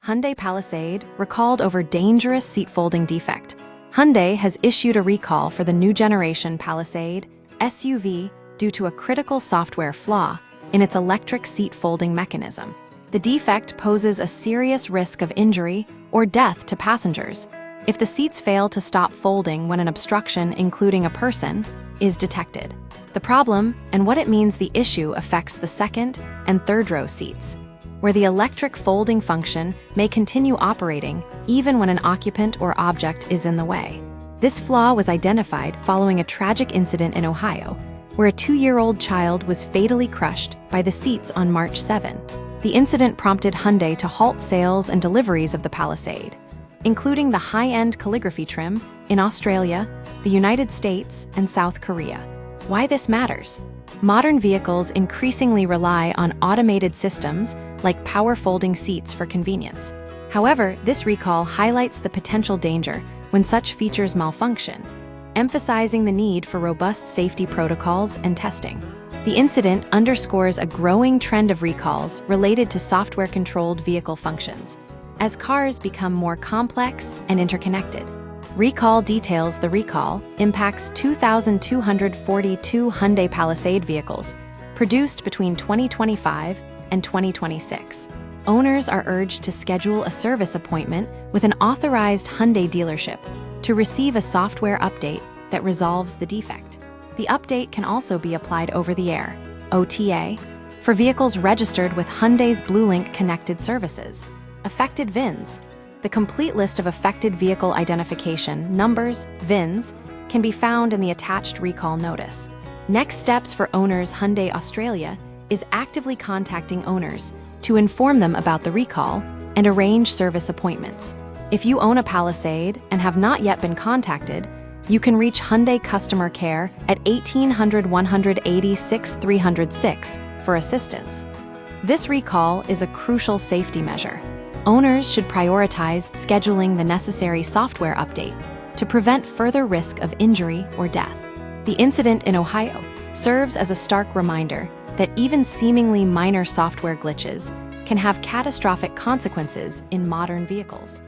Hyundai Palisade recalled over dangerous seat folding defect. Hyundai has issued a recall for the new generation Palisade SUV due to a critical software flaw in its electric seat folding mechanism. The defect poses a serious risk of injury or death to passengers if the seats fail to stop folding when an obstruction, including a person, is detected. The problem and what it means the issue affects the second and third row seats, where the electric folding function may continue operating even when an occupant or object is in the way. This flaw was identified following a tragic incident in Ohio, where a 2-year-old child was fatally crushed by the seats on March 7. The incident prompted Hyundai to halt sales and deliveries of the Palisade, including the high-end calligraphy trim in Australia, the United States, and South Korea. Why this matters? Modern vehicles increasingly rely on automated systems like power folding seats for convenience. However, this recall highlights the potential danger when such features malfunction, emphasizing the need for robust safety protocols and testing. The incident underscores a growing trend of recalls related to software-controlled vehicle functions, as cars become more complex and interconnected. Recall details: the recall impacts 2,242 Hyundai Palisade vehicles produced between 2025 and 2026. Owners are urged to schedule a service appointment with an authorized Hyundai dealership to receive a software update that resolves the defect. The update can also be applied over the air (OTA) for vehicles registered with Hyundai's BlueLink connected services. Affected VINs. The complete list of affected vehicle identification numbers, VINs, can be found in the attached recall notice. Next steps for owners: Hyundai Australia is actively contacting owners to inform them about the recall and arrange service appointments. If you own a Palisade and have not yet been contacted, you can reach Hyundai Customer Care at 1800-186-306 for assistance. This recall is a crucial safety measure. Owners should prioritize scheduling the necessary software update to prevent further risk of injury or death. The incident in Ohio serves as a stark reminder that even seemingly minor software glitches can have catastrophic consequences in modern vehicles.